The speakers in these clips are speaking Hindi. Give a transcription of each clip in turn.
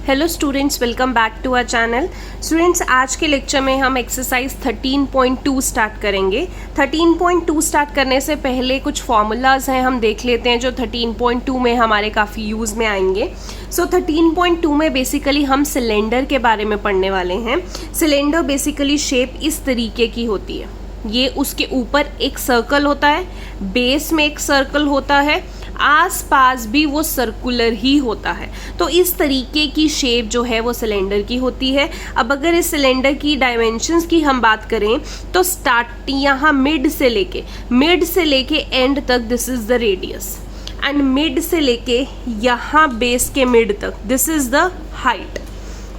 Hello students, welcome back to our channel. Students, आज के लेक्चर में हम एक्सरसाइज 13.2 स्टार्ट करेंगे। 13.2 स्टार्ट करने से पहले कुछ फॉर्मूलाज हैं, हम देख लेते हैं जो 13.2 में हमारे काफ़ी यूज़ में आएंगे। सो 13.2 में बेसिकली हम सिलेंडर के बारे में पढ़ने वाले हैं। सिलेंडर बेसिकली शेप इस तरीके की होती है, ये उसके ऊपर एक सर्कल होता है, बेस में एक सर्कल होता है, आस पास भी वो सर्कुलर ही होता है। तो इस तरीके की शेप जो है वो सिलेंडर की होती है। अब अगर इस सिलेंडर की डायमेंशंस की हम बात करें तो स्टार्ट यहाँ मिड से लेके एंड तक this is the radius, and mid से लेके यहाँ बेस के मिड तक दिस इज द हाइट।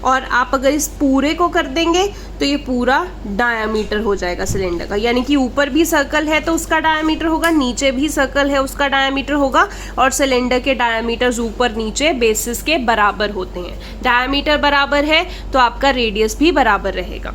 और आप अगर इस पूरे को कर देंगे तो ये पूरा डायामीटर हो जाएगा सिलेंडर का, यानी कि ऊपर भी सर्कल है तो उसका डायामीटर होगा, नीचे भी सर्कल है उसका डायामीटर होगा, और सिलेंडर के डायामीटर्स ऊपर नीचे बेसिस के बराबर होते हैं। डायामीटर बराबर है तो आपका रेडियस भी बराबर रहेगा।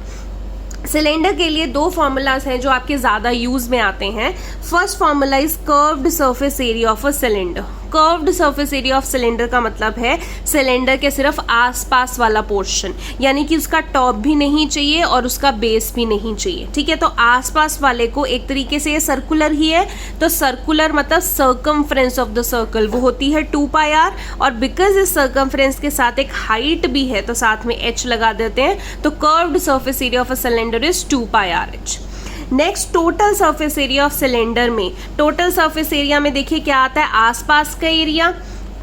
सिलेंडर के लिए दो फॉर्मूलाज हैं जो आपके ज़्यादा यूज़ में आते हैं। First formula is curved surface area of a cylinder. Curved surface area of cylinder का मतलब है सिलेंडर के सिर्फ आसपास वाला पोर्शन, यानी कि उसका टॉप भी नहीं चाहिए और उसका बेस भी नहीं चाहिए। ठीक है, तो आसपास वाले को एक तरीके से ये सर्कुलर ही है, तो सर्कुलर मतलब सर्कमफ्रेंस ऑफ द सर्कल वो होती है 2πr, और बिकॉज इस सर्कमफ्रेंस के साथ एक हाइट भी है तो साथ में h लगा देते हैं, तो curved surface area of a cylinder is 2πrh। Next, total surface area of cylinder में, टोटल सरफेस एरिया में देखिए क्या आता है, आसपास का एरिया,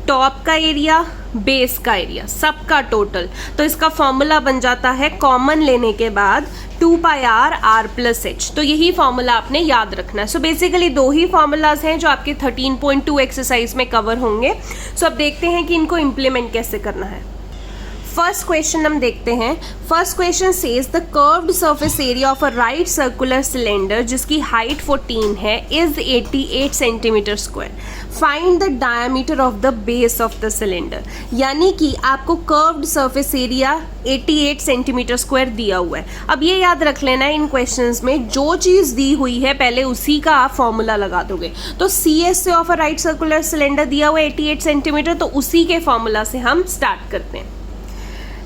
टॉप का एरिया, बेस का एरिया, सबका टोटल। तो इसका फॉर्मूला बन जाता है कॉमन लेने के बाद 2πr r+h। तो यही फॉर्मूला आपने याद रखना है। सो बेसिकली दो ही फॉर्मूलाज हैं जो आपके 13.2 एक्सरसाइज में कवर होंगे। सो अब देखते हैं कि इनको इम्प्लीमेंट कैसे करना है। फर्स्ट क्वेश्चन हम देखते हैं। First question says the curved surface area of a right circular cylinder जिसकी हाइट 14 है is 88 centimetre square. Find the diameter of the base of the cylinder. यानी कि आपको curved surface area 88 centimetre square दिया हुआ है। अब ये याद रख लेना है, इन क्वेश्चंस में जो चीज़ दी हुई है पहले उसी का आप फॉर्मूला लगा दोगे। तो CS से of a right circular cylinder दिया हुआ है 88 सेंटीमीटर, तो उसी के फॉर्मूला से हम स्टार्ट करते हैं।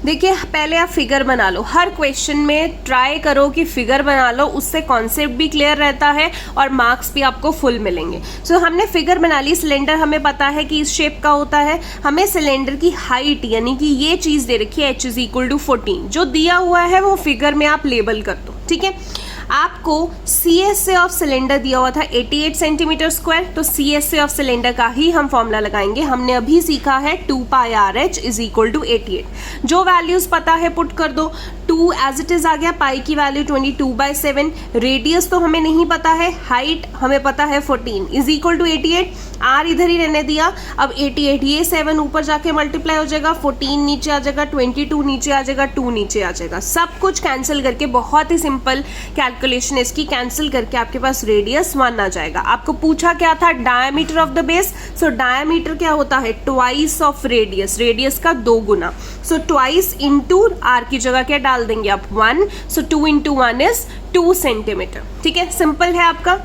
देखिए, पहले आप फिगर बना लो। हर क्वेश्चन में ट्राई करो कि फिगर बना लो, उससे कॉन्सेप्ट भी क्लियर रहता है और मार्क्स भी आपको फुल मिलेंगे। सो हमने फिगर बना ली। सिलेंडर हमें पता है कि इस शेप का होता है। हमें सिलेंडर की हाइट यानी कि ये चीज़ दे रखी है h = 14, जो दिया हुआ है वो फिगर में आप लेबल कर दो। ठीक है, आपको CS से ऑफ सिलेंडर दिया हुआ था 88 सेंटीमीटर स्क्वायर, तो CS से ऑफ सिलेंडर का ही हम फॉर्मूला लगाएंगे। हमने अभी सीखा है 2πrh = 88। जो वैल्यूज पता है पुट कर दो। 2 एज इट इज आ गया, पाई की वैल्यू 22/7, रेडियस तो हमें नहीं पता है, हाइट हमें पता है 14 = 88, r इधर ही रहने दिया। अब 88 ये 7 ऊपर जाके मल्टीप्लाई हो जाएगा, 14 नीचे आ जाएगा, 22 नीचे आ जाएगा, 2 नीचे आ जाएगा। सब कुछ कैंसिल करके, बहुत ही सिंपल कैलकुलेशन इसकी, कैंसिल करके आपके पास रेडियस 1 आ जाएगा। आपको पूछा क्या था, diameter of the base. So diameter क्या होता है, ट्वाइस ऑफ रेडियस, रेडियस का 2 गुना। सो ट्वाइस इंटू r की जगह क्या डाल देंगे आप, 1। So 2 × 1 is 2 centimetre. ठीक है, सिंपल है आपका।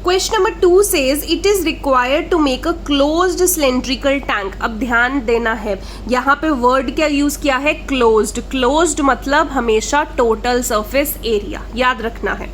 Question number 2 says it is required to make a closed cylindrical tank. अब ध्यान देना है, यहाँ पे वर्ड क्या यूज किया है, क्लोज्ड। क्लोज्ड मतलब हमेशा टोटल सरफेस एरिया, याद रखना है।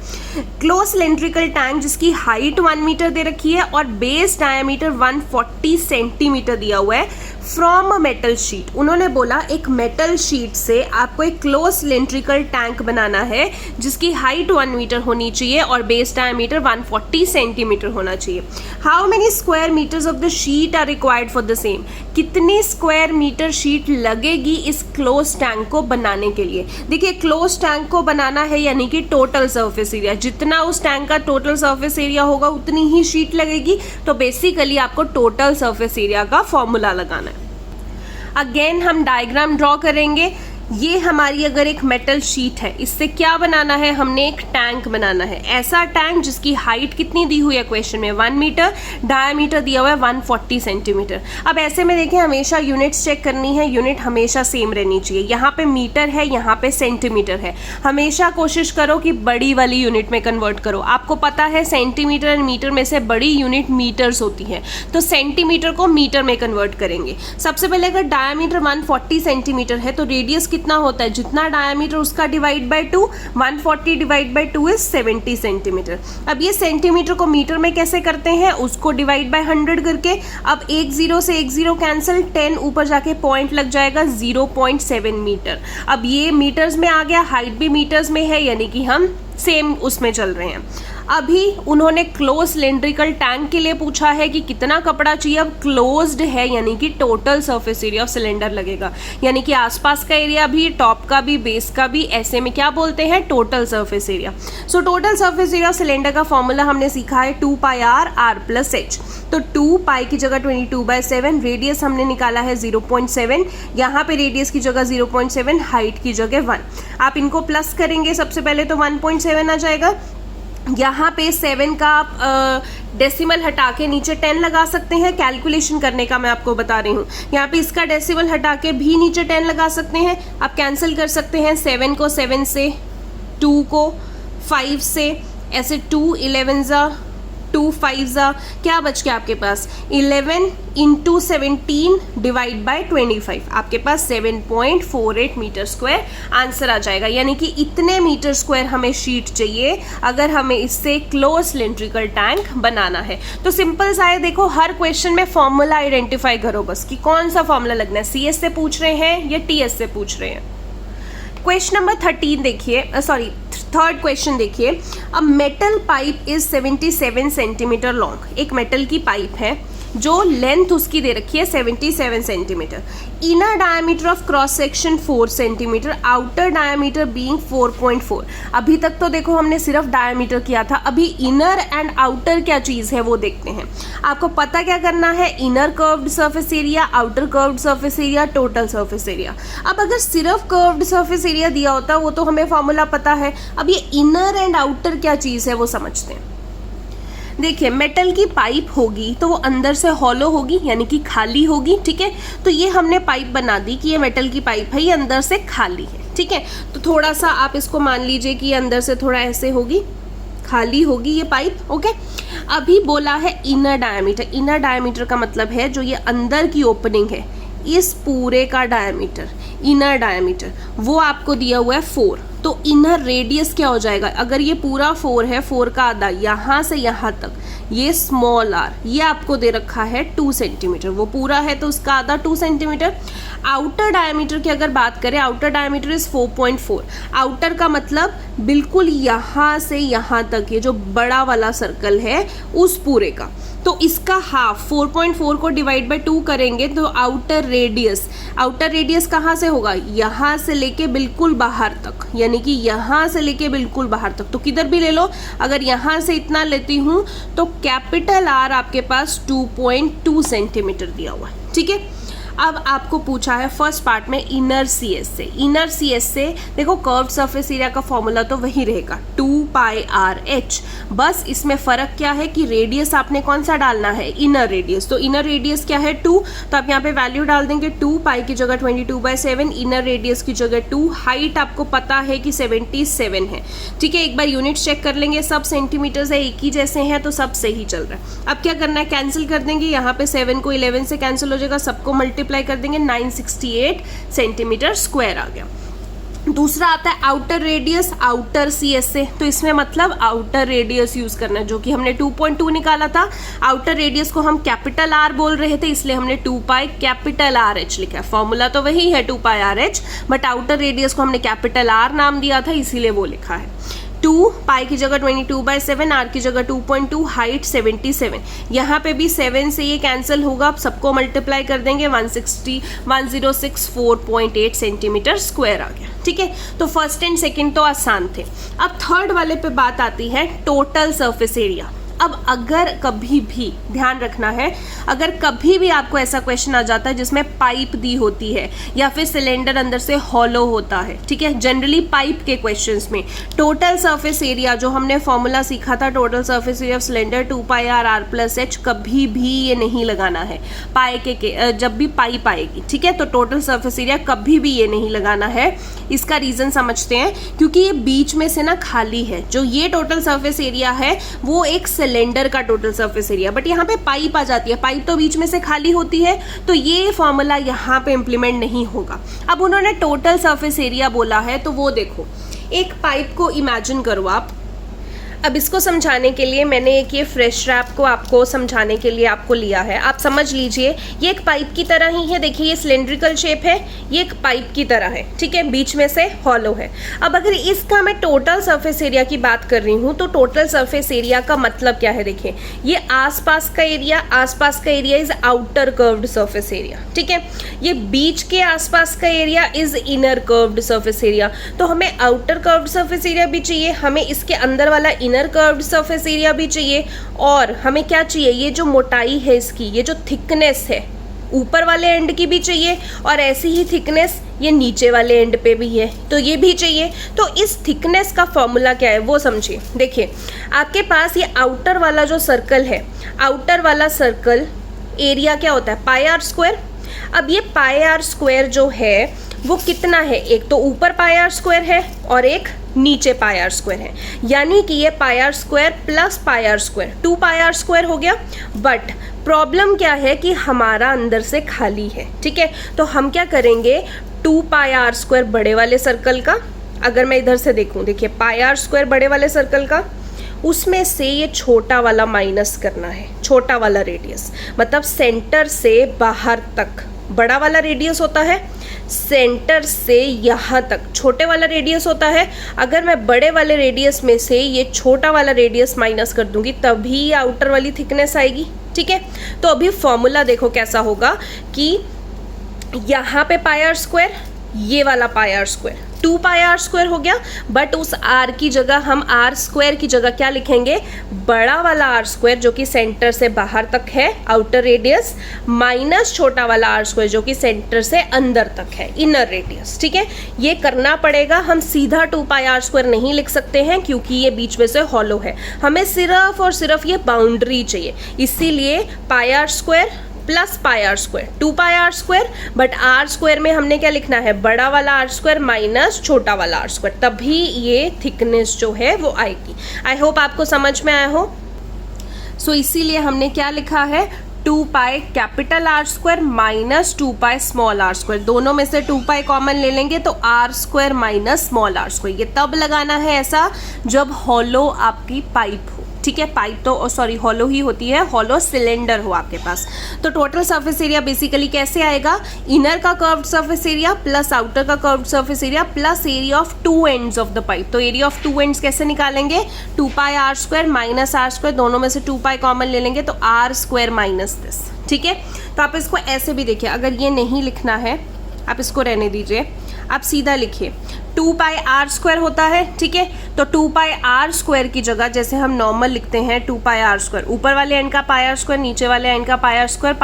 क्लोज सिलेंड्रिकल टैंक जिसकी हाइट 1 मीटर दे रखी है और बेस डायमीटर 140 सेंटीमीटर दिया हुआ है, फ्रॉम अ मेटल शीट। उन्होंने बोला एक मेटल शीट से आपको एक क्लोज सिलेंड्रिकल टैंक बनाना है जिसकी हाइट 1 मीटर होनी चाहिए और बेस डायमीटर 140 सेंटीमीटर होना चाहिए। How many square metres of the sheet are required for the same. कितनी स्क्वायर मीटर शीट लगेगी इस क्लोज टैंक को बनाने के लिए। देखिए, क्लोज टैंक को बनाना है यानी कि टोटल सरफेस एरिया, जितना उस टैंक का टोटल सरफेस एरिया होगा उतनी ही शीट लगेगी। तो बेसिकली आपको टोटल सरफेस एरिया का फॉर्मूला लगाना है। अगेन हम डायग्राम ड्रॉ करेंगे। ये हमारी अगर एक मेटल शीट है, इससे क्या बनाना है, हमने एक टैंक बनाना है। ऐसा टैंक जिसकी हाइट कितनी दी हुई है क्वेश्चन में, 1 मीटर, डायामीटर दिया हुआ है 140 सेंटीमीटर। अब ऐसे में देखिए हमेशा यूनिट्स चेक करनी है, यूनिट हमेशा सेम रहनी चाहिए। यहाँ पे मीटर है, यहाँ पे सेंटीमीटर है, हमेशा कोशिश करो कि बड़ी वाली यूनिट में कन्वर्ट करो। आपको पता है सेंटीमीटर एंड मीटर में से बड़ी यूनिट मीटर्स होती है, तो सेंटीमीटर को मीटर में कन्वर्ट करेंगे। सबसे पहले अगर डायामीटर 140 सेंटीमीटर है तो रेडियस कितना होता है, जितना डायामीटर उसका divide by 2, 140 divide by 2 is 70 centimetre. अब ये सेंटीमीटर को मीटर में कैसे करते हैं, उसको डिवाइड बाय 100 करके। अब एक 0 से एक 0 कैंसिल, 10 ऊपर जाके पॉइंट लग जाएगा, 0.7 मीटर। अब ये मीटर्स में आ गया, हाइट भी मीटर्स में है, यानी कि हम सेम उसमें चल रहे हैं। अभी उन्होंने क्लोज सिलेंड्रिकल टैंक के लिए पूछा है कि कितना कपड़ा चाहिए। अब क्लोज्ड है यानी कि total surface area of cylinder लगेगा, यानी कि आसपास का एरिया भी, टॉप का भी, बेस का भी, ऐसे में क्या बोलते हैं, total surface area. So total surface area of cylinder का फॉर्मूला हमने सीखा है 2 पाई r r प्लस h। तो 2 पाई की जगह 22/7, रेडियस हमने निकाला है 0.7, यहाँ पे रेडियस की जगह 0.7, हाइट की जगह 1। आप इनको प्लस करेंगे सबसे पहले तो 1.7 आ जाएगा। यहाँ पे 7 का आप डेसिमल हटा के नीचे 10 लगा सकते हैं, कैलकुलेशन करने का मैं आपको बता रही हूँ। यहाँ पे इसका डेसिमल हटा के भी नीचे 10 लगा सकते हैं। आप कैंसिल कर सकते हैं 7 को 7 से, 2 को 5 से, ऐसे 2 11 ज़ा 2 5 ज़ा, क्या बच गया आपके पास, 11 इंटू 17 डिवाइड बाय 25, आपके पास 7.48 मीटर स्क्वायर आंसर आ जाएगा। यानी कि इतने मीटर स्क्वायर हमें शीट चाहिए अगर हमें इससे क्लोज सिलेंड्रिकल टैंक बनाना है। तो सिंपल सा है, देखो हर क्वेश्चन में फॉर्मूला आइडेंटिफाई करो बस कि कौन सा फॉर्मूला लगना है, CS से पूछ रहे हैं या TS से पूछ रहे हैं। क्वेश्चन नंबर 13 देखिए, थर्ड क्वेश्चन देखिए। A metal pipe is 77 centimetre long. एक मेटल की पाइप है जो लेंथ उसकी दे रखी है 77 centimetre. Inner diameter of cross section 4 centimetre, outer diameter being 4.4। अभी तक तो देखो हमने सिर्फ डायमीटर किया था, अभी इनर एंड आउटर क्या चीज़ है वो देखते हैं। आपको पता क्या करना है, inner curved surface area, outer curved surface area, total surface area. अब अगर सिर्फ कर्व्ड सरफेस एरिया दिया होता वो तो हमें फॉर्मूला पता है, अब ये इनर एंड आउटर क्या चीज़ है वो समझते हैं। देखिए मेटल की पाइप होगी तो वो अंदर से हॉलो होगी यानी कि खाली होगी, ठीक है। तो ये हमने पाइप बना दी कि ये मेटल की पाइप है, ये अंदर से खाली है, ठीक है। तो थोड़ा सा आप इसको मान लीजिए कि अंदर से थोड़ा ऐसे होगी, खाली होगी ये पाइप, ओके। अभी बोला है इनर डायमीटर। इनर डायमीटर का मतलब है जो ये अंदर की ओपनिंग है, इस पूरे का डायमीटर, इनर डायमीटर वो आपको दिया हुआ है 4। तो इनर रेडियस क्या हो जाएगा, अगर ये पूरा 4 है, 4 का आधा यहाँ से यहाँ तक, ये स्मॉल r, ये आपको दे रखा है 2 सेंटीमीटर, वो पूरा है तो उसका आधा 2 सेंटीमीटर। आउटर डायमीटर की अगर बात करें, आउटर डायमीटर इज 4.4। आउटर का मतलब बिल्कुल यहाँ से यहाँ तक, ये जो बड़ा वाला सर्कल है उस पूरे का, तो इसका हाफ 4.4 को डिवाइड बाय 2 करेंगे तो आउटर रेडियस कहाँ से होगा, यहाँ से लेके बिल्कुल बाहर तक, यानी कि यहाँ से लेके बिल्कुल बाहर तक। तो किधर भी ले लो, अगर यहाँ से इतना लेती हूँ तो कैपिटल R आपके पास 2.2 सेंटीमीटर दिया हुआ है, ठीक है। अब आपको पूछा है फर्स्ट पार्ट में इनर CS से। इनर CS से देखो कर्व्ड सरफेस एरिया का फॉर्मूला तो वही रहेगा 2 पाई RH, बस इसमें फ़र्क क्या है कि रेडियस आपने कौन सा डालना है, इनर रेडियस। तो इनर रेडियस क्या है 2, तो आप यहाँ पे वैल्यू डाल देंगे 2 पाई की जगह 22/7, इनर रेडियस की जगह 2, हाइट आपको पता है कि 77 है, ठीक है। एक बार यूनिट चेक कर लेंगे, सब सेंटीमीटर है, एक ही जैसे हैं तो सब सही चल रहा है। अब क्या करना है, कैंसिल कर देंगे, यहाँ पे 7 को 11 से कैंसिल हो जाएगा, सबको मल्टीप्लाई कर देंगे, 968 सेंटीमीटर स्क्वायर आ गया। दूसरा आता है आउटर रेडियस, आउटर CS से, तो इसमें मतलब आउटर रेडियस यूज करना है, जो कि हमने 2.2 निकाला था। आउटर रेडियस को हम कैपिटल R बोल रहे थे, इसलिए हमने 2 पाई कैपिटल RH लिखा है। फॉर्मूला तो वही है 2 पाई RH, बट आउटर रेडियस को हमने कैपिटल R नाम दिया था, इसीलिए वो लिखा है। 2 पाई की जगह 22/7, R की जगह 2.2, हाइट 77। यहाँ पे भी 7 से ये कैंसिल होगा, आप सबको मल्टीप्लाई कर देंगे, 1064.8 सेंटीमीटर स्क्वायर आ गया, ठीक है। तो फर्स्ट एंड सेकंड तो आसान थे। अब थर्ड वाले पे बात आती है टोटल सरफेस एरिया। अब अगर कभी भी ध्यान रखना है, अगर कभी भी आपको ऐसा क्वेश्चन आ जाता है जिसमें पाइप दी होती है या फिर सिलेंडर अंदर से हॉलो होता है, ठीक है, जनरली पाइप के क्वेश्चंस में टोटल सरफेस एरिया जो हमने फॉर्मूला सीखा था, total surface area of cylinder 2 pi R R plus H, कभी भी ये नहीं लगाना है पाई के जब भी पाइप आएगी, ठीक है। तो टोटल सरफेस एरिया कभी भी ये नहीं लगाना है। इसका रीजन समझते हैं, क्योंकि ये बीच में से ना खाली है। जो ये टोटल सरफेस एरिया है वो एक सिलेंडर का टोटल सरफेस एरिया, बट यहाँ पे पाइप आ जाती है, पाइप तो बीच में से खाली होती है, तो ये फॉर्मूला यहाँ पे इंप्लीमेंट नहीं होगा। अब उन्होंने टोटल सरफेस एरिया बोला है, तो वो देखो, एक पाइप को इमेजिन करो आप। अब इसको समझाने के लिए मैंने एक ये फ्रेश रैप को आपको समझाने के लिए आपको लिया है। आप समझ लीजिए, ये एक पाइप की तरह ही है। देखिए ये सिलेंड्रिकल शेप है, ये एक पाइप की तरह है, ठीक है, बीच में से हॉलो है। अब अगर इसका मैं टोटल सरफेस एरिया की बात कर रही हूँ, तो टोटल सरफेस एरिया का मतलब क्या है? देखिए ये आसपास का area is outer curved surface area, ठीक है। ये बीच के आसपास का area is inner curved surface area. तो हमें आउटर कर्व्ड सरफेस एरिया भी चाहिए, हमें इसके अंदर वाला इनर कर्व्ड सरफेस एरिया भी चाहिए, और हमें क्या चाहिए? ये जो मोटाई है इसकी, ये जो थिकनेस है ऊपर वाले एंड की भी चाहिए, और ऐसी ही थिकनेस ये नीचे वाले एंड पे भी है, तो ये भी चाहिए। तो इस थिकनेस का फॉर्मूला क्या है वो समझिए। देखिए आपके पास ये आउटर वाला जो सर्कल है, आउटर वाला सर्कल एरिया क्या होता है? पाई आर स्क्वायर। अब ये पाई आर स्क्वायर जो है वो कितना है? एक तो ऊपर पाई आर स्क्वायर है और एक नीचे पाई आर स्क्वायर है, यानी कि ये pi R square plus pi R square 2 pi R square हो गया। बट प्रॉब्लम क्या है कि हमारा अंदर से खाली है, ठीक है। तो हम क्या करेंगे? 2 पाई आर स्क्वायर बड़े वाले सर्कल का, अगर मैं इधर से देखूं, देखिए पाई आर स्क्वायर बड़े वाले सर्कल का, उसमें से ये छोटा वाला माइनस करना है, छोटा वाला रेडियस, मतलब सेंटर से बाहर तक बड़ा वाला रेडियस होता है, सेंटर से यहाँ तक छोटे वाला रेडियस होता है। अगर मैं बड़े वाले रेडियस में से ये छोटा वाला रेडियस माइनस कर दूंगी, तभी आउटर वाली थिकनेस आएगी, ठीक है। तो अभी फॉर्मूला देखो कैसा होगा कि यहाँ पे पाई आर स्क्वायर, ये वाला pi R square, 2 pi R square हो गया, बट उस आर की जगह हम आर स्क्वायर की जगह क्या लिखेंगे? बड़ा वाला आर स्क्वायर जो कि सेंटर से बाहर तक है, आउटर रेडियस, माइनस छोटा वाला आर स्क्वायर जो कि सेंटर से अंदर तक है, इनर रेडियस, ठीक है। ये करना पड़ेगा, हम सीधा 2 पाई आर स्क्वायर नहीं लिख सकते हैं क्योंकि ये बीच में से हॉलो है, हमें सिर्फ और सिर्फ ये बाउंड्री चाहिए, इसीलिए pi R square plus pi R square 2 pi R square, but R square में हमने क्या लिखना है? बड़ा वाला आर स्क्वायर माइनस छोटा वाला आर स्क्वायर, तभी ये थिकनेस जो है वो आएगी। आई होप आपको समझ में आया हो। सो इसीलिए हमने क्या लिखा है? 2 pi capital R square minus 2 pi small R square, दोनों में से 2 पाई कॉमन ले लेंगे तो R square minus small R square. ये तब लगाना है ऐसा जब हॉलो आपकी पाइप हो, ठीक है। पाइप तो सॉरी हॉलो ही होती है, हॉलो सिलेंडर हो आपके पास। तो टोटल सरफेस एरिया बेसिकली कैसे आएगा? इनर का curved surface area plus outer का curved surface area plus area of 2 ends of the pipe. तो एरिया ऑफ 2 एंड्स कैसे निकालेंगे? 2 pi R square minus R square, दोनों में से 2 पाई कॉमन ले लेंगे तो आर स्क्वायर माइनस दिस, ठीक है। तो आप इसको ऐसे भी देखिए, अगर ये नहीं लिखना है आप इसको रहने दीजिए, आप सीधा लिखिए 2 पाई आर स्क्वायर होता है, ठीक है। तो 2 पाई आर स्क्वायर की जगह जैसे हम नॉर्मल लिखते हैं 2 पाई आर स्क्वायर, ऊपर वाले एंड का पाई आर स्क्वायर, नीचे वाले एंड का pi R square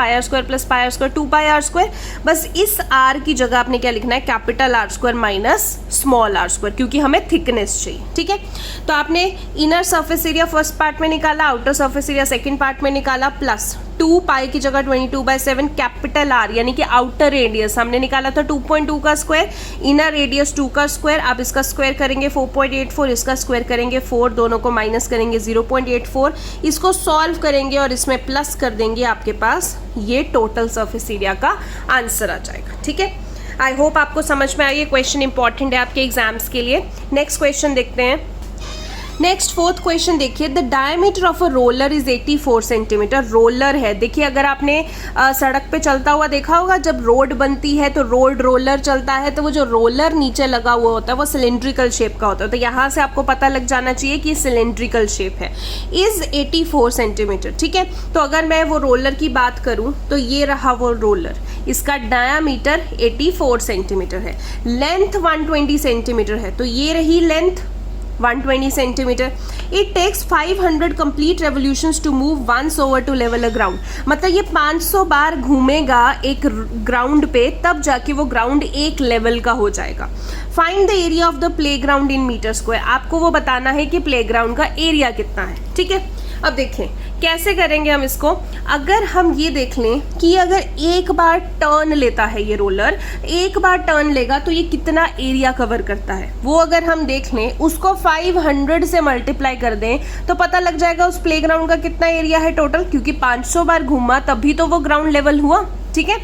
plus pi R square 2 pi R square. बस इस आर की जगह आपने क्या लिखना है? Capital R square minus small R square, क्योंकि हमें थिकनेस चाहिए, ठीक है। तो आपने inner surface area first part में निकाला, outer surface area second part में निकाला, प्लस 2 पाई की जगह 22/7 कैपिटल आर यानी कि आउटर रेडियस हमने निकाला था 2.2 का स्क्वायर, इनर रेडियस 2 का स्क्वायर, आप इसका स्क्वायर करेंगे 4.84, इसका स्क्वायर करेंगे 4, दोनों को माइनस करेंगे 0.84, इसको सॉल्व करेंगे और इसमें प्लस कर देंगे, आपके पास ये टोटल सरफेस एरिया का आंसर आ जाएगा, ठीक है। आई होप आपको समझ में आया। ये क्वेश्चन इंपॉर्टेंट है आपके एग्जाम्स के लिए। नेक्स्ट क्वेश्चन देखते हैं। नेक्स्ट 4th क्वेश्चन देखिए, the diameter of a roller is 84 centimetre. Roller है, देखिए अगर आपने सड़क पे चलता हुआ देखा होगा, जब रोड बनती है तो रोलर चलता है, तो वो जो रोलर नीचे लगा हुआ होता है वो सिलेंड्रिकल शेप का होता है। तो यहाँ से आपको पता लग जाना चाहिए कि सिलेंड्रिकल शेप है, इज 84 सेंटीमीटर, ठीक है। तो अगर मैं वो रोलर की बात करूँ तो ये रहा वो रोलर, इसका डायामीटर 84 सेंटीमीटर है, लेंथ 120 सेंटीमीटर है, तो ये रही length, 120 centimetre. It takes 500 complete revolutions to move once over to level a ground. मतलब ये 500 बार घूमेगा एक ग्राउंड पे, तब जाके वो ग्राउंड एक लेवल का हो जाएगा। Find the area of the play ground in metre square. आपको वो बताना है कि प्ले ग्राउंड का एरिया कितना है, ठीक है। अब देखें कैसे करेंगे हम इसको। अगर हम ये देख लें कि अगर एक बार टर्न लेता है ये रोलर, एक बार टर्न लेगा तो ये कितना एरिया कवर करता है, वो अगर हम देख लें, उसको 500 से मल्टीप्लाई कर दें तो पता लग जाएगा उस प्लेग्राउंड का कितना एरिया है टोटल, क्योंकि 500 बार घूमा तभी तो वो ग्राउंड लेवल हुआ, ठीक है।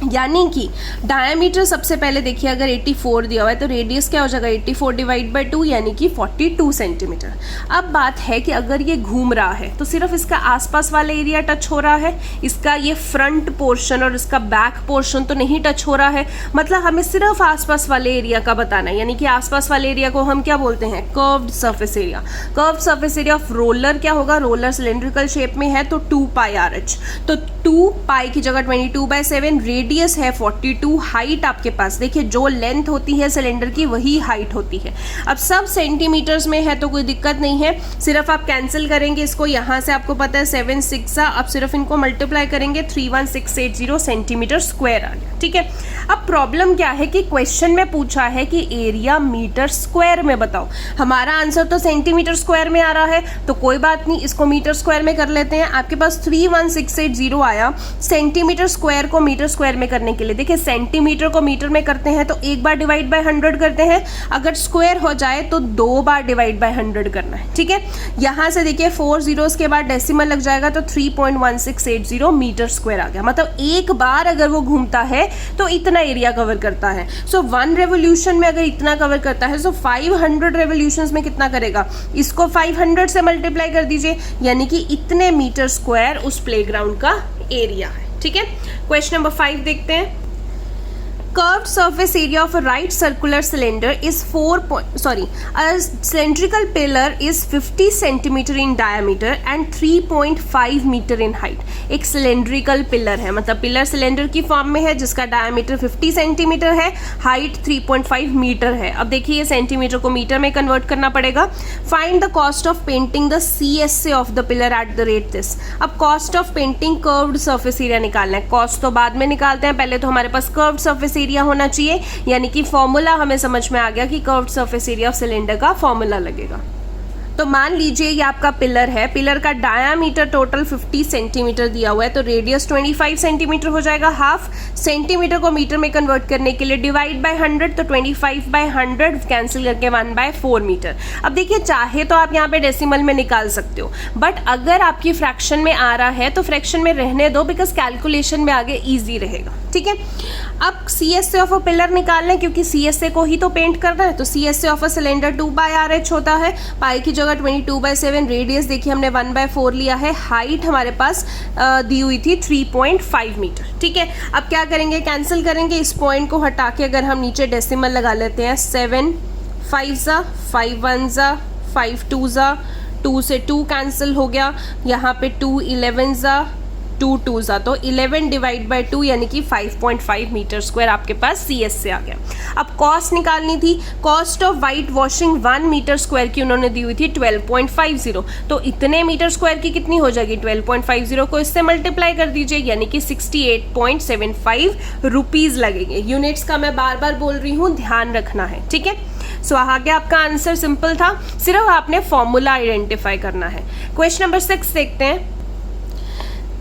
यानी कि डायमीटर सबसे पहले देखिए, अगर 84 दिया हुआ है तो रेडियस क्या हो जाएगा 84 डिवाइड बाई 2 यानी कि 42 सेंटीमीटर। अब बात है कि अगर ये घूम रहा है तो सिर्फ इसका आसपास वाला एरिया टच हो रहा है, इसका ये फ्रंट पोर्शन और इसका बैक पोर्शन तो नहीं टच हो रहा है। मतलब हमें सिर्फ आसपास वाले एरिया का बताना है, यानी कि आसपास वाले एरिया को हम क्या बोलते हैं, curved surface area. Curved surface area of roller क्या होगा, रोलर सिलेंड्रिकल शेप में है तो 2 पाई RH, तो 2 पाई की जगह 22/7, रेडियस है 42, हाइट आपके पास देखिए जो लेंथ होती है सिलेंडर की वही हाइट होती है। अब सब सेंटीमीटर्स में है तो कोई दिक्कत नहीं है, सिर्फ आप कैंसिल करेंगे इसको, यहाँ से आपको पता है 7 6 अब सिर्फ इनको मल्टीप्लाई करेंगे 31680 सेंटीमीटर स्क्वायर आ गया, ठीक है। अब प्रॉब्लम क्या है कि क्वेश्चन में पूछा है कि एरिया मीटर स्क्वायर में बताओ, हमारा आंसर तो सेंटीमीटर स्क्वायर में आ रहा है, तो कोई बात नहीं इसको मीटर स्क्वायर में कर लेते हैं। आपके पास 31680 आया, सेंटीमीटर स्क्वायर को मीटर स्क्वायर में करने के लिए देखिए सेंटीमीटर को मीटर में करते हैं तो एक बार डिवाइड बाय 100 करते हैं, अगर स्क्वायर हो जाए तो 2 बार डिवाइड बाय 100 करना है, ठीक है। यहाँ से देखिए 4 zeros के बाद डेसिमल लग जाएगा तो 3.1680 मीटर स्क्वायर आ गया। मतलब एक बार अगर वो घूमता है तो इतना एरिया कवर करता है। सो 1 रेवोल्यूशन में अगर इतना कवर करता है तो 500 रेवोल्यूशंस में कितना करेगा, इसको 500 से मल्टीप्लाई कर दीजिए, यानी कि इतने मीटर स्क्वायर उस प्लेग्राउंड का एरिया है, ठीक है। क्वेश्चन नंबर 5 देखते हैं। Curved surface area of a right circular cylinder is a cylindrical pillar is 50 centimeter in diameter and 3.5 meter in height। एक cylindrical pillar है, मतलब पिलर सिलेंडर की फॉर्म में है जिसका डायमीटर 50 सेंटीमीटर है, हाइट 3.5 मीटर है। अब देखिए ये सेंटीमीटर को मीटर में कन्वर्ट करना पड़ेगा। Find the cost of painting the CSA of the pillar at the rate this. अब cost of painting curved surface area निकालना है, कॉस्ट तो बाद में निकालते हैं, पहले तो हमारे पास कर्व्ड सरफेस एरिया होना चाहिए, यानी कि फॉर्मूला हमें समझ में आ गया कि curved surface area of cylinder का फॉर्मूला लगेगा। तो मान लीजिए ये आपका पिलर है, पिलर का डायामीटर टोटल 50 सेंटीमीटर दिया हुआ है तो रेडियस 25 सेंटीमीटर हो जाएगा। हाफ सेंटीमीटर को मीटर में कन्वर्ट करने के लिए डिवाइड बाय 100 तो 25/100 कैंसिल करके 1/4 मीटर। अब देखिए चाहे तो आप यहाँ पे डेसिमल में निकाल सकते हो, बट अगर आपकी फ्रैक्शन में आ रहा है तो फ्रैक्शन में रहने दो, बिकॉज कैलकुलेशन में आगे ईजी रहेगा, ठीक है। अब CSA ऑफ अ पिलर निकालना है क्योंकि CSA को ही तो पेंट करना है, तो CSA of a cylinder 2/RH होता है, पाई की जगह 22/7, रेडियस देखिए हमने 1/4 लिया है, हाइट हमारे पास दी हुई थी 3.5 मीटर, ठीक है। अब क्या करेंगे, कैंसिल करेंगे, इस पॉइंट को हटा के अगर हम नीचे डेसिमल लगा लेते हैं, 7 5 5 1 5 2 2 से 2 कैंसिल हो गया, यहाँ पे 2 11 2 2 तो 11 डिवाइड बाई 2 यानी कि 5.5 मीटर स्क्वायर आपके पास CSA आ गया। अब कॉस्ट निकालनी थी, cost of white washing 1 metre square की उन्होंने दी हुई थी 12.50, तो इतने मीटर स्क्वायर की कितनी हो जाएगी, 12.50 को इससे मल्टीप्लाई कर दीजिए, यानी कि 68.75 रुपीज़ लगेंगे। यूनिट्स का मैं बार बार बोल रही हूँ, ध्यान रखना है, ठीक है। सो आगे आपका आंसर सिंपल था, सिर्फ आपने फॉर्मूला आइडेंटिफाई करना है। क्वेश्चन नंबर 6 देखते हैं।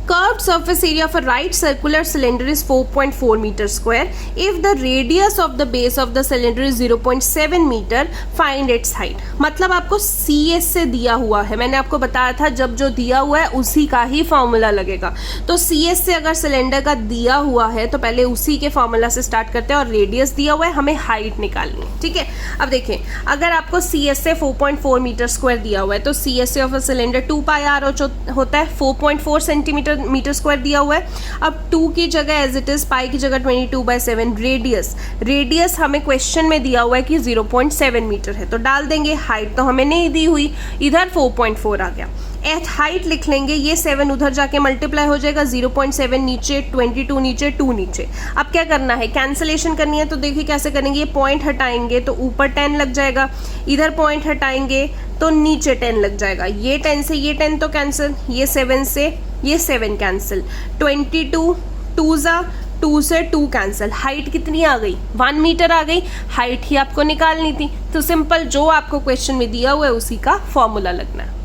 Curved surface area of a right circular cylinder is 4.4 meter square. If the radius of the base of the cylinder is 0.7 meter, find its height। मतलब आपको CSA दिया हुआ है, मैंने आपको बताया था जब जो दिया हुआ है उसी का ही फॉर्मूला लगेगा। तो CSA अगर सिलेंडर का दिया हुआ है तो पहले उसी के फॉर्मूला से स्टार्ट करते हैं, और रेडियस दिया हुआ है, हमें हाइट निकालनी है, ठीक है। अब देखें अगर आपको CSA 4.4 मीटर स्क्वायर दिया हुआ है तो CSA of a cylinder 2πr होता है, 4.4 सेंटीमीटर मीटर स्क्वायर दिया हुआ है। अब 2 की जगह एज इट इज, पाई की जगह 22/7, रेडियस हमें क्वेश्चन में दिया हुआ है कि 0.7 मीटर है तो डाल देंगे, हाइट तो हमें नहीं दी हुई, इधर 4.4 आ गया। एट हाइट लिख लेंगे, ये 7 उधर जाके मल्टीप्लाई हो जाएगा, 0.7 नीचे, 22 नीचे, 2 नीचे। अब क्या करना है, कैंसलेशन करनी है, तो देखिए कैसे करेंगे, ये पॉइंट हटाएंगे तो ऊपर 10 लग जाएगा, इधर पॉइंट हटाएंगे तो नीचे 10 लग जाएगा, ये 10 से ये 10 तो कैंसिल, ये 7 से ये 7 कैंसिल, 22 2 जा 2 से 2 कैंसिल, हाइट कितनी आ गई, 1 मीटर आ गई, हाइट ही आपको निकालनी थी। तो सिंपल जो आपको क्वेश्चन में दिया हुआ है उसी का फॉर्मूला लगना है।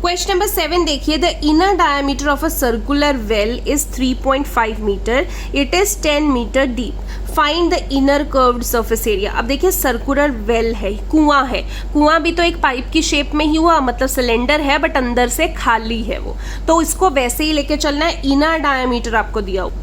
क्वेश्चन नंबर 7 देखिए, the inner diameter of a circular well is 3.5 metre, it is 10 metre deep, find the inner curved surface area. अब देखिए सर्कुलर वेल है, कुआं है, कुआं भी तो एक पाइप की शेप में ही हुआ, मतलब सिलेंडर है बट अंदर से खाली है वो, तो इसको वैसे ही लेके चलना है। इनर डायमीटर आपको दिया हुआ,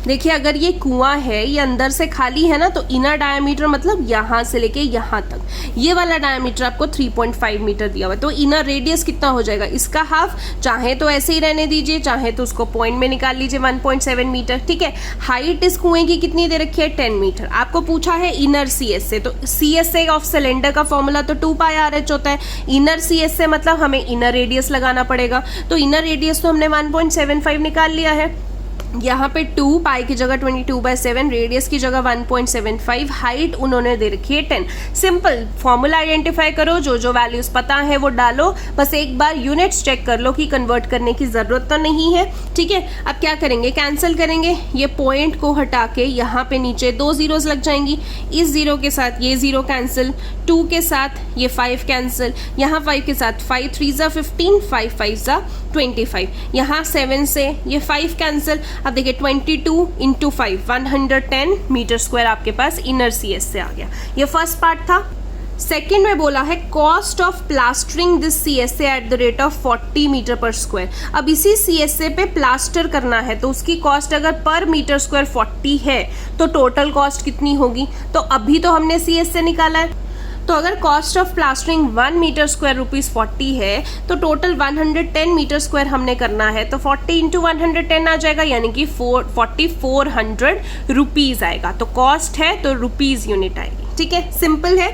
देखिए अगर ये कुआं है, ये अंदर से खाली है ना, तो इनर डायमीटर मतलब यहाँ से लेके यहाँ तक, ये वाला डायमीटर आपको 3.5 मीटर दिया हुआ है। तो इनर रेडियस कितना हो जाएगा, इसका हाफ, चाहे तो ऐसे ही रहने दीजिए, चाहे तो उसको पॉइंट में निकाल लीजिए, 1.7 मीटर, ठीक है। हाइट इस कुएं की कितनी दे रखी है, 10 मीटर। आपको पूछा है इनर CS से, तो CS से ऑफ सिलेंडर का फॉर्मूला तो 2πRh होता है, इनर CS से मतलब हमें इनर रेडियस लगाना पड़ेगा, तो इनर रेडियस तो हमने 1.75 निकाल लिया है। यहाँ पे 2, पाई की जगह 22/7, रेडियस की जगह 1.75, हाइट उन्होंने दे रखी है 10। सिंपल फॉर्मूला आइडेंटिफाई करो, जो जो वैल्यूज पता है वो डालो, बस एक बार यूनिट्स चेक कर लो कि कन्वर्ट करने की जरूरत तो नहीं है, ठीक है। अब क्या करेंगे, कैंसिल करेंगे, ये पॉइंट को हटा के यहाँ पे नीचे 2 जीरोस लग जाएंगी, इस जीरो के साथ ये जीरो कैंसिल, 2 के साथ ये 5 कैंसिल, यहाँ 5 के साथ 5 3 जा 15, 5 5 जा 25, यहाँ 7 से ये 5 कैंसिल। अब देखिए 22 इंटू 5, 110 मीटर स्क्वायर आपके पास इनर CS से आ गया। ये फर्स्ट पार्ट था। सेकेंड में बोला है cost of plastering this CSA at the rate of 40 metre per square. अब इसी CSA पे प्लास्टर करना है, तो उसकी कॉस्ट अगर पर मीटर स्क्वायर 40 है तो टोटल कॉस्ट कितनी होगी, तो अभी तो हमने CSA निकाला है, तो अगर cost of plastering 1 metre square rupees 40 है तो टोटल 110 मीटर स्क्वायर हमने करना है, तो 40 इंटू 110 आ जाएगा, यानी कि 4400 रुपीज़ आएगा। तो कॉस्ट है तो रुपीज़ यूनिट आएगी, ठीक है, सिंपल है।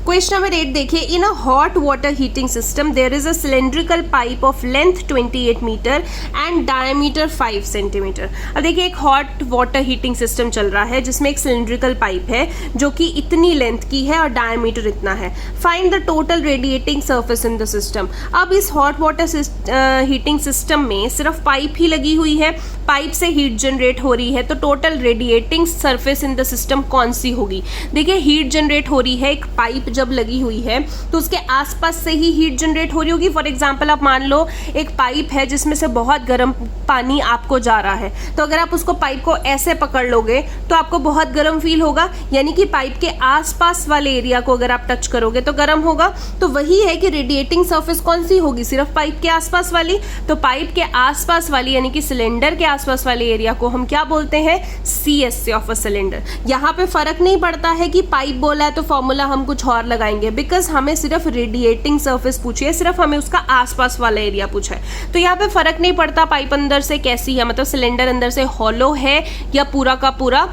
क्वेश्चन नंबर 8 देखिए, in a hot water heating system there is a cylindrical pipe of length 28 metre and diameter 5 centimetre. अब देखिए एक हॉट वाटर हीटिंग सिस्टम चल रहा है जिसमें एक सिलेंड्रिकल पाइप है जो कि इतनी लेंथ की है और डायमीटर इतना है। Find the total radiating surface in the system. अब इस हॉट वाटर हीटिंग सिस्टम में सिर्फ पाइप ही लगी हुई है, पाइप से हीट जनरेट हो रही है, तो total radiating surface in the system कौन सी होगी। देखिए हीट जनरेट हो रही है, एक पाइप जब लगी हुई है तो उसके आसपास से ही हीट जनरेट हो रही होगी। फॉर एग्जांपल आप मान लो एक पाइप है जिसमें से बहुत गर्म पानी आपको जा रहा है, तो अगर आप उसको पाइप को ऐसे पकड़ लोगे तो आपको बहुत गर्म फील होगा, यानी कि पाइप के आसपास वाले एरिया को अगर आप टच करोगे तो गर्म होगा। तो वही है कि रेडिएटिंग सरफेस कौन सी होगी, सिर्फ पाइप के आसपास वाली। तो पाइप के आसपास वाली यानी कि सिलेंडर के आसपास वाले एरिया को हम क्या बोलते हैं, CSA ऑफ अ सिलेंडर। यहाँ पे फर्क नहीं पड़ता है कि पाइप बोला है तो फॉर्मूला हम कुछ और लगाएंगे, बिकॉज हमें सिर्फ रेडिएटिंग सरफेस पूछी है, सिर्फ हमें उसका आसपास वाला एरिया पूछा है। तो यहाँ पे फर्क नहीं पड़ता पाइप अंदर से कैसी है, मतलब सिलेंडर अंदर से हॉलो है या पूरा का पूरा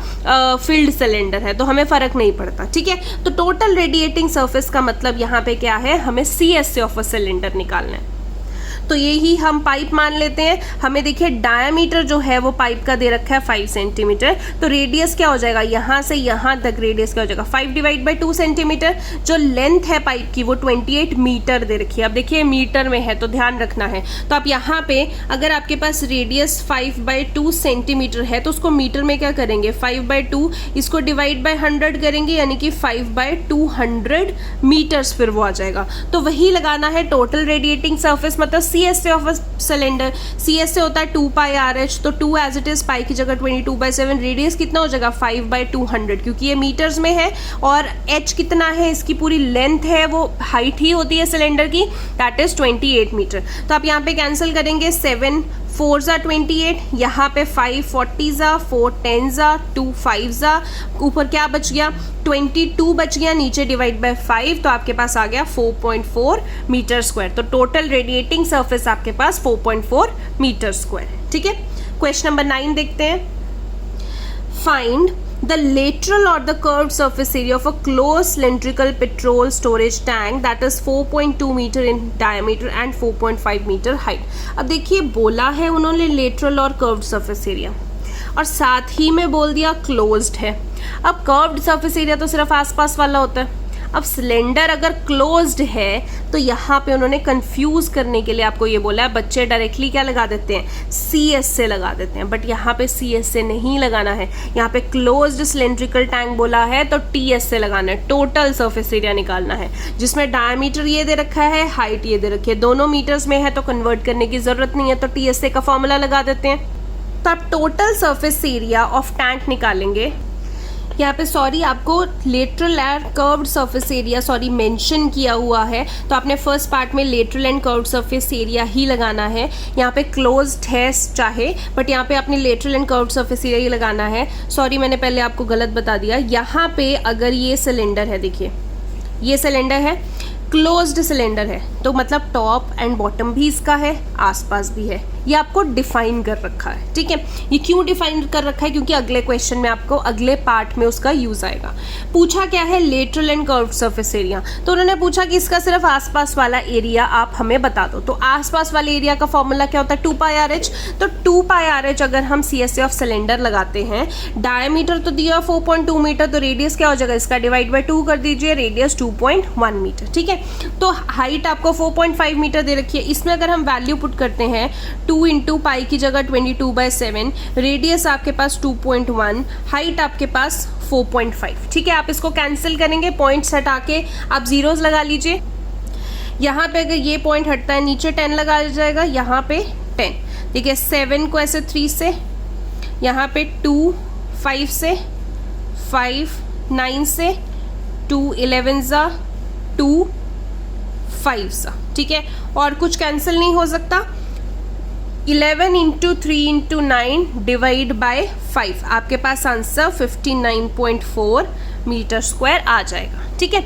फिल्ड सिलेंडर है, तो हमें फर्क नहीं पड़ता, ठीक है। तो टोटल रेडिएटिंग सरफेस का मतलब यहाँ पे क्या है, हमें CSA ऑफ अ सिलेंडर निकालना है। तो ये ही हम पाइप मान लेते हैं। हमें देखिए डायमीटर जो है वो पाइप का दे रखा है 5 सेंटीमीटर, तो रेडियस क्या हो जाएगा, यहाँ से यहाँ तक रेडियस क्या हो जाएगा 5 डिवाइड बाई 2 सेंटीमीटर। जो लेंथ है पाइप की वो 28 मीटर दे रखी है। अब देखिए मीटर में है तो ध्यान रखना है, तो आप यहाँ पे अगर आपके पास रेडियस 5/2 सेंटीमीटर है तो उसको मीटर में क्या करेंगे, 5/2 इसको डिवाइड बाय 100 करेंगे, यानी कि 5/200 मीटर्स फिर वो आ जाएगा। तो वही लगाना है टोटल रेडिएटिंग सरफेस मतलब CSA of a cylinder. CSA होता है 2πRh, तो 2 एज इट इज, पाई की जगह 22/7, रेडियस कितना हो जाएगा 5/200, क्योंकि ये मीटर्स में है, और h कितना है, इसकी पूरी लेंथ है वो हाइट ही होती है सिलेंडर की, दैट इज 28 मीटर। तो आप यहाँ पे कैंसिल करेंगे, 7 4 जा 28, यहाँ पे 5 40 जा, 4 10 जा, 2 5 जा, ऊपर क्या बच गया 22 बच गया, नीचे डिवाइड बाय 5, तो आपके पास आ गया 4.4 मीटर स्क्वायर। तो टोटल रेडिएटिंग सरफेस आपके पास 4.4 मीटर स्क्वायर है, ठीक है। क्वेश्चन नंबर 9 देखते हैं। Find the lateral or the curved surface area of a closed cylindrical petrol storage tank that is 4.2 meter in diameter and 4.5 meter height. अब देखिए बोला है उन्होंने lateral और curved surface area और साथ ही में बोल दिया closed है. अब curved surface area तो सिर्फ आसपास वाला होता है. अब सिलेंडर अगर क्लोज्ड है तो यहाँ पे उन्होंने कंफ्यूज करने के लिए आपको ये बोला है. बच्चे डायरेक्टली क्या लगा देते हैं, सी एस से लगा देते हैं, बट यहाँ पे सी एस से नहीं लगाना है. यहाँ पे क्लोज्ड सिलेंड्रिकल टैंक बोला है तो टी एस से लगाना है. टोटल सरफेस एरिया निकालना है जिसमें डायमीटर ये दे रखा है, हाइट ये दे रखी है. दोनों मीटर्स में है तो कन्वर्ट करने की जरूरत नहीं है, तो टी एस से का फॉर्मूला लगा देते हैं. तो आप total surface area of tank निकालेंगे. यहाँ पे सॉरी आपको lateral and curved surface area sorry mention किया हुआ है, तो आपने फर्स्ट पार्ट में lateral and curved surface area ही लगाना है. यहाँ पे क्लोज्ड है चाहे, बट यहाँ पे आपने lateral and curved surface area ही लगाना है. सॉरी मैंने पहले आपको गलत बता दिया. यहाँ पे अगर ये सिलेंडर है, देखिए ये सिलेंडर है, क्लोज्ड सिलेंडर है, तो मतलब टॉप एंड बॉटम भी इसका है, आसपास भी है. ये आपको डिफाइन कर रखा है. ठीक है, ये क्यों डिफाइन कर रखा है, क्योंकि अगले क्वेश्चन में आपको अगले पार्ट में उसका यूज आएगा. पूछा क्या है, lateral and curved surface area, तो उन्होंने पूछा कि इसका सिर्फ आसपास वाला एरिया आप हमें बता दो. तो आसपास वाले एरिया का फॉर्मूला क्या होता है, 2πRh. तो 2πRh अगर हम CSA ऑफ सिलेंडर लगाते हैं, डायमीटर तो दिया 4.2 मीटर, तो रेडियस क्या हो जाएगा इसका, डिवाइड बाय 2 कर दीजिए, रेडियस 2.1 मीटर. ठीक है, तो हाइट आपको 4.5 मीटर दे रखी है. इसमें अगर हम वैल्यू पुट करते हैं 2 इंटू पाई की जगह 22/7, रेडियस आपके पास 2.1, हाइट आपके पास 4.5. ठीक है, आप इसको कैंसिल करेंगे, पॉइंट्स हटा के आप जीरोस लगा लीजिए. यहाँ पे अगर ये पॉइंट हटता है नीचे 10 लगा जाएगा, यहाँ पे 10. देखिए 7 को ऐसे 3 से, यहाँ पे 2 5 से, 5 9 से, 2 11 ज़ा, 2 5 सा. ठीक है, और कुछ कैंसिल नहीं हो सकता. 11 इंटू 3 इंटू 9 डिवाइड बाय 5, आपके पास आंसर 59.4 मीटर स्क्वायर आ जाएगा. ठीक है,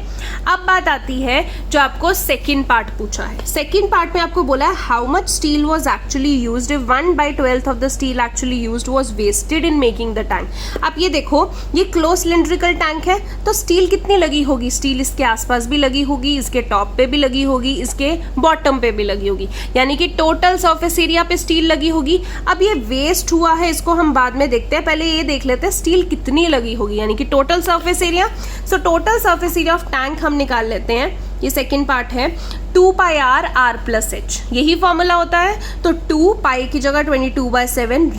अब बात आती है जो आपको सेकंड पार्ट पूछा है. सेकंड पार्ट में आपको बोला है how much steel was actually used if 1/12 of the steel actually used was wasted in making the tank. आप ये देखो, ये क्लोज सिलेंड्रिकल टैंक है, तो स्टील कितनी लगी होगी, स्टील इसके आसपास भी लगी होगी, इसके टॉप पे भी लगी होगी, इसके बॉटम पे भी लगी होगी, यानी कि टोटल सरफेस एरिया पे स्टील लगी होगी. अब ये वेस्ट हुआ है, इसको हम बाद में देखते हैं, पहले ये देख लेते हैं स्टील कितनी लगी होगी, यानी कि total surface area. So total surface area of tank हम निकाल लेते हैं. ये सेकेंड पार्ट है 2πr r प्लस h, यही फॉर्मूला होता है. तो 2 पाई की जगह 22/7,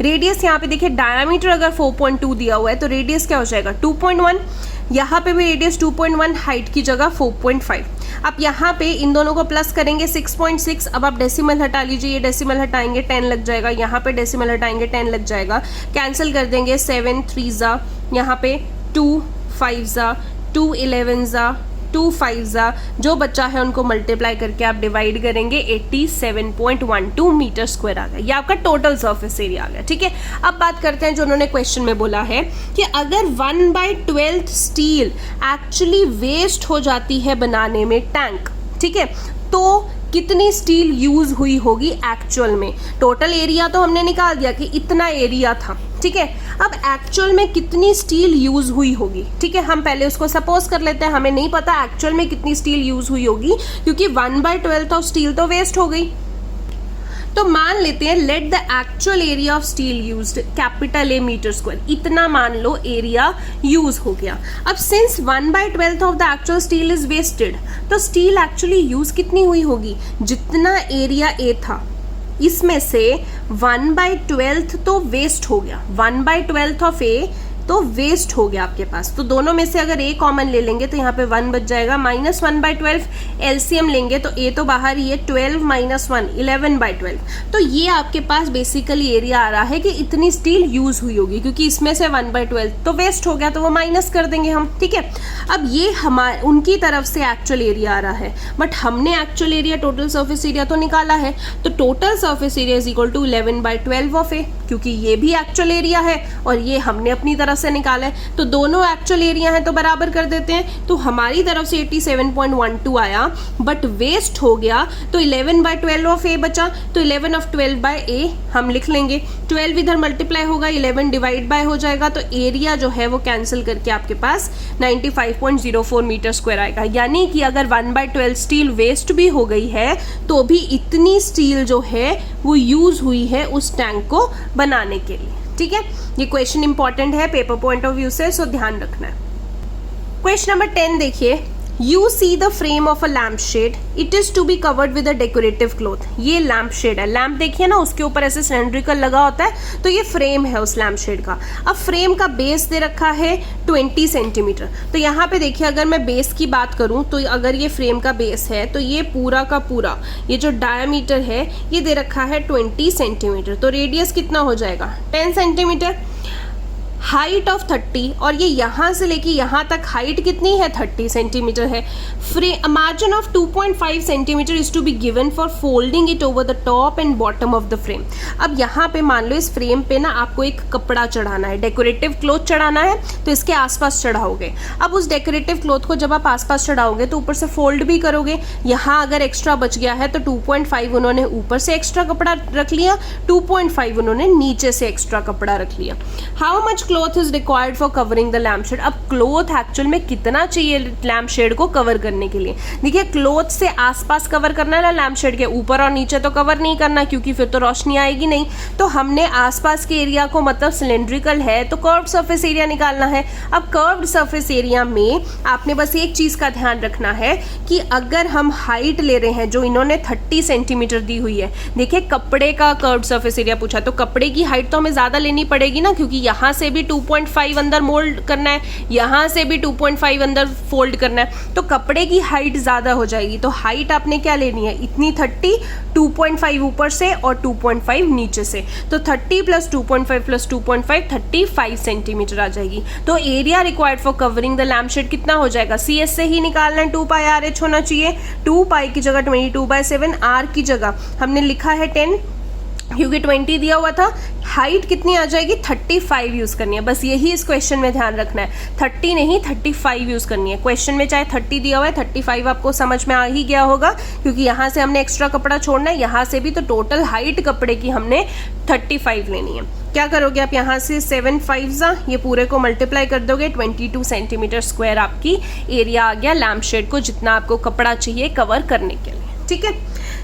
रेडियस यहाँ पे देखिए डायमीटर अगर 4.2 दिया हुआ है तो रेडियस क्या हो जाएगा 2.1, यहाँ पे भी रेडियस 2.1, हाइट की जगह 4.5. आप यहाँ पे इन दोनों को प्लस करेंगे 6.6. अब आप डेसिमल हटा लीजिए, ये डेसिमल हटाएंगे 10 लग जाएगा, यहाँ पे डेसिमल हटाएंगे 10 लग जाएगा, कैंसिल कर देंगे 7 3 ज़ा, यहाँ पे 2 5 ज़ा, 2 11 ज़ा, 2 5 ज़ा, जो बच्चा है उनको मल्टीप्लाई करके आप डिवाइड करेंगे 87.12 मीटर स्क्वायर आ गया. ये आपका टोटल सरफेस एरिया आ गया. ठीक है, अब बात करते हैं जो उन्होंने क्वेश्चन में बोला है कि अगर 1/12 स्टील एक्चुअली वेस्ट हो जाती है बनाने में टैंक, ठीक है, तो कितनी स्टील यूज हुई होगी एक्चुअल में. टोटल एरिया तो हमने निकाल दिया कि इतना एरिया था. ठीक है, अब एक्चुअल में कितनी स्टील यूज हुई होगी. ठीक है, हम पहले उसको सपोज कर लेते हैं, हमें नहीं पता एक्चुअल में कितनी स्टील यूज हुई होगी, क्योंकि 1/12 ऑफ स्टील तो वेस्ट हो गई. तो मान लेते हैं let the actual area of steel used capital A metre square, इतना मान लो एरिया यूज हो गया. अब since 1/12 of the actual steel is wasted, तो स्टील एक्चुअली यूज कितनी हुई होगी, जितना एरिया A था इसमें से 1/12 तो वेस्ट हो गया. 1/12 ऑफ A तो वेस्ट हो गया आपके पास. तो दोनों में से अगर A कॉमन ले लेंगे तो यहाँ पे 1 बच जाएगा, माइनस 1/12. एलसीएम लेंगे तो A तो बाहर ही है, 12 माइनस 1 11/12. तो ये आपके पास बेसिकली एरिया आ रहा है कि इतनी स्टील यूज हुई होगी, क्योंकि इसमें से 1/12 तो वेस्ट हो गया, तो वो माइनस कर देंगे हम. ठीक है, अब ये हमारे उनकी तरफ से एक्चुअल एरिया आ रहा है, बट हमने actual area total surface area तो निकाला है. तो total surface area is equal to 11/12 of A, क्योंकि ये भी एक्चुअल एरिया है और ये हमने अपनी तरफ से निकाला है, तो दोनों एक्चुअल एरिया है तो बराबर कर देते हैं. तो हमारी तरफ से 87.12 आया, बट वेस्ट हो गया, तो 11/12 ऑफ A बचा, तो 11 ऑफ 12 बाय A हम लिख लेंगे. 12 इधर मल्टीप्लाई होगा, 11 डिवाइड बाय हो जाएगा, तो एरिया जो है वो कैंसिल करके आपके पास 95.04 मीटर स्क्वायर आएगा। यानी कि अगर 1/12 स्टील वेस्ट भी हो गई है तो भी इतनी स्टील जो है वो यूज हुई है उस टैंक को बनाने के लिए। ठीक है, ये क्वेश्चन इंपॉर्टेंट है पेपर पॉइंट ऑफ व्यू से, सो ध्यान रखना है। क्वेश्चन नंबर 10 देखिए, you see the frame of a lamp shade, it is to be covered with a decorative cloth. ये लैम्प शेड है, लैम्प देखिए ना उसके ऊपर ऐसे सिलेंड्रिकल लगा होता है, तो ये फ्रेम है उस लैम्प शेड का। अब फ्रेम का बेस दे रखा है 20 सेंटीमीटर। तो यहाँ पे देखिए अगर मैं बेस की बात करूँ तो अगर ये फ्रेम का बेस है तो ये पूरा का पूरा ये जो डायमीटर है ये दे रखा है 20 सेंटीमीटर, तो रेडियस कितना हो जाएगा 10 सेंटीमीटर। हाइट ऑफ 30 और ये यहाँ से लेके यहाँ तक हाइट कितनी है 30 सेंटीमीटर है। Margin of 2.5 centimetre is to be given for folding it over the top and bottom of the frame. अब यहाँ पे मान लो इस फ्रेम पे ना आपको एक कपड़ा चढ़ाना है, डेकोरेटिव क्लॉथ चढ़ाना है, तो इसके आसपास चढ़ाओगे। अब उस डेकोरेटिव क्लॉथ को जब आप आसपास चढ़ाओगे तो ऊपर से फोल्ड भी करोगे, यहाँ अगर एक्स्ट्रा बच गया है तो 2.5 उन्होंने ऊपर से एक्स्ट्रा कपड़ा रख लिया, 2.5 उन्होंने नीचे से एक्स्ट्रा कपड़ा रख लिया। How much cloth is required for covering the lamp shade. अब क्लॉथ एक्चुअल में कितना चाहिए लैम्प शेड को कवर करने के लिए? देखिए क्लॉथ से आसपास कवर करना है ना, लैम्प शेड के ऊपर और नीचे तो कवर नहीं करना क्योंकि फिर तो रोशनी आएगी नहीं। तो हमने आसपास के एरिया को, मतलब सिलेंड्रिकल है तो कर्व्ड सरफेस एरिया निकालना है। अब कर्व्ड सरफेस एरिया में आपने बस एक चीज का ध्यान रखना है कि अगर हम हाइट ले रहे हैं जो इन्होंने 30 सेंटीमीटर दी हुई है, देखिए कपड़े का कर्व्ड सरफेस एरिया पूछा तो कपड़े की हाइट तो हमें ज्यादा लेनी पड़ेगी ना, क्योंकि यहाँ से भी 2.5 अंदर मोल्ड करना है, यहाँ से भी 2.5 अंदर फोल्ड करना है, तो कपड़े की हाइट ज्यादा हो जाएगी। तो हाइट आपने क्या लेनी है, इतनी 30, 2.5 ऊपर से और 2.5 नीचे से, तो 30 प्लस 2.5 प्लस 2.5 35 सेंटीमीटर आ जाएगी। तो area required for covering the lamp shade कितना हो जाएगा, CS से ही निकालना है, 2 पाई RH होना चाहिए। 2 पाई की जगह 22/7, R की जगह हमने लिखा है 10 क्योंकि 20 दिया हुआ था। हाइट कितनी आ जाएगी 35 यूज करनी है, बस यही इस क्वेश्चन में ध्यान रखना है, 30 नहीं 35 यूज करनी है। क्वेश्चन में चाहे 30 दिया हुआ है, 35 आपको समझ में आ ही गया होगा क्योंकि यहाँ से हमने एक्स्ट्रा कपड़ा छोड़ना है, यहाँ से भी, तो टोटल हाइट कपड़े की हमने 35 लेनी है। क्या करोगे आप, यहाँ से 7 5 ये पूरे को मल्टीप्लाई कर दोगे, 22 सेंटीमीटर स्क्वायर आपकी एरिया आ गया लैम्प शेड को, जितना आपको कपड़ा चाहिए कवर करने के लिए। ठीक है,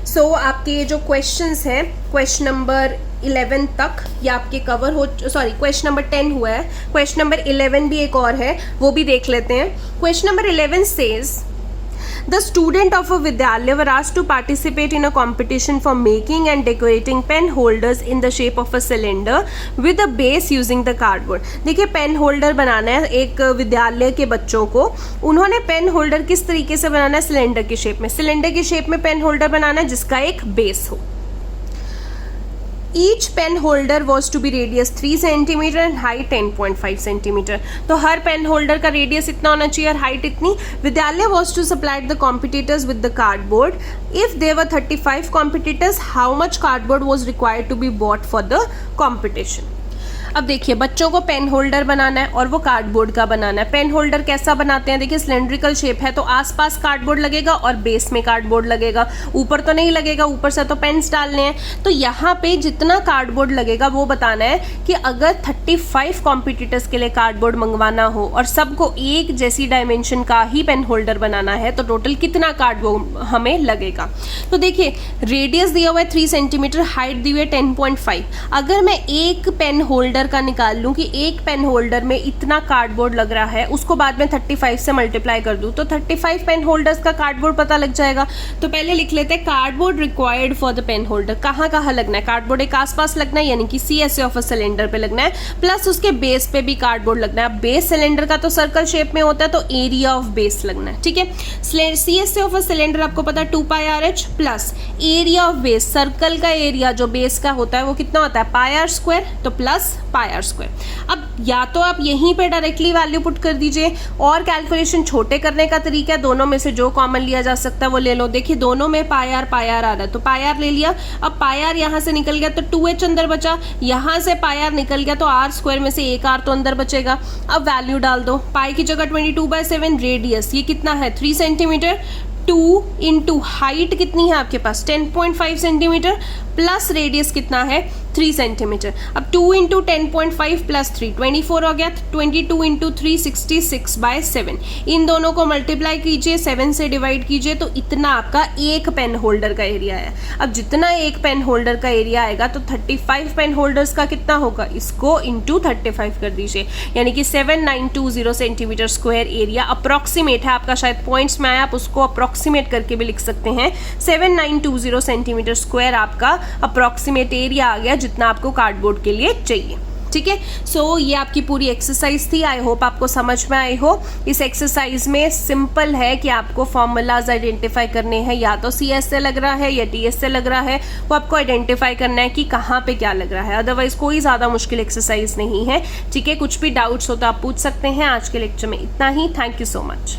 सो आपके ये जो क्वेश्चंस हैं क्वेश्चन नंबर 11 तक ये आपके कवर हो, सॉरी क्वेश्चन नंबर 10 हुआ है, क्वेश्चन नंबर 11 भी एक और है वो भी देख लेते हैं। Question number 11 says The student of a Vidyalaya were asked to participate in a competition for making and decorating pen holders in the shape of a cylinder with a base using the cardboard। देखिए पेन होल्डर बनाना है एक विद्यालय के बच्चों को, उन्होंने पेन होल्डर किस तरीके से बनाना है, सिलेंडर की शेप में, सिलेंडर की शेप में पेन होल्डर बनाना है जिसका एक बेस हो। Each pen holder was to be radius 3 cm and height 10.5 cm। तो हर पेन होल्डर का रेडियस इतना होना चाहिए और हाइट इतनी। विद्यालय was to supply the competitors with the cardboard। If there were 35 competitors, how much cardboard was required to be bought for the competition? अब देखिए बच्चों को पेन होल्डर बनाना है और वो कार्डबोर्ड का बनाना है। पेन होल्डर कैसा बनाते हैं, देखिए सिलेंड्रिकल शेप है तो आसपास कार्डबोर्ड लगेगा और बेस में कार्डबोर्ड लगेगा, ऊपर तो नहीं लगेगा, ऊपर से तो पेन्स डालने हैं। तो यहाँ पे जितना कार्डबोर्ड लगेगा वो बताना है कि अगर 35 कॉम्पिटिटर्स के लिए कार्डबोर्ड मंगवाना हो और सबको एक जैसी डायमेंशन का ही पेन होल्डर बनाना है तो टोटल कितना कार्डबोर्ड हमें लगेगा। तो देखिए रेडियस दिया हुआ है 3 सेंटीमीटर, हाइट दी हुई है 10.5। अगर मैं एक पेन होल्डर का निकाल लूं कि एक पेन होल्डर में इतना कार्डबोर्ड लग रहा है, उसको बाद में 35 से मल्टीप्लाई कर दूं तो 35 पेन होल्डर्स का कार्डबोर्ड पता लग जाएगा। तो पहले लिख लेते हैं cardboard required for the pen holder. कहाँ कहाँ लगना है, कार्डबोर्ड एक आसपास लगना है यानी कि CSA ऑफ अ सिलेंडर पे लगना है, प्लस उसके बेस पे भी कार्डबोर्ड लगना है। बेस सिलेंडर का तो सर्कल शेप में होता है तो एरिया ऑफ बेस लगना है। ठीक है, CSA ऑफ अ सिलेंडर आपको पता है 2 पाई RH plus area of base, circle का एरिया जो बेस का होता है वो कितना होता है पाई R स्क्वायर, तो प्लस पाई R स्क्वायर। अब या तो आप यहीं पे डायरेक्टली वैल्यू पुट कर दीजिए और कैलकुलेशन छोटे करने का तरीका है, दोनों में से जो कॉमन लिया जा सकता है वो ले लो। देखिए दोनों में पाई R आ रहा है तो पाई R ले लिया। अब पाई R यहाँ से निकल गया तो 2H अंदर बचा, यहाँ से पाई R निकल गया तो R स्क्वायर में से एक R तो अंदर बचेगा। अब वैल्यू डाल दो, पाई की जगह 22/7, रेडियस ये कितना है 3 सेंटीमीटर, 2 इंटू हाइट कितनी है आपके पास 10.5 सेंटीमीटर, प्लस रेडियस कितना है 3 सेंटीमीटर। अब 2 इंटू 10.5 प्लस 3 24 हो गया, 22 इंटू 3 66/7। इन दोनों को मल्टीप्लाई कीजिए, 7 से डिवाइड कीजिए, तो इतना आपका एक पेन होल्डर का एरिया है। अब जितना एक पेन होल्डर का एरिया आएगा तो 35 पेन होल्डर्स का कितना होगा, इसको इंटू 35 कर दीजिए, यानी कि 7920 सेंटीमीटर स्क्वायर एरिया अप्रॉक्सीमेट है आपका, शायद पॉइंट्स में आया, आप उसको अप्रॉक्सीमेट करके भी लिख सकते हैं। 7920 सेंटीमीटर स्क्वायर आपका अप्रॉक्सीमेट एरिया आ गया जितना आपको कार्डबोर्ड के लिए चाहिए। ठीक है, सो ये आपकी पूरी एक्सरसाइज थी। आई होप आपको समझ में आई हो। इस एक्सरसाइज में सिंपल है कि आपको फॉर्मूलाज आइडेंटिफाई करने हैं, या तो CS से लग रहा है या TS से लग रहा है, वो आपको आइडेंटिफाई करना है कि कहाँ पे क्या लग रहा है। अदरवाइज कोई ज़्यादा मुश्किल एक्सरसाइज नहीं है। ठीक है, कुछ भी डाउट्स हो तो आप पूछ सकते हैं। आज के लेक्चर में इतना ही। Thank you so much.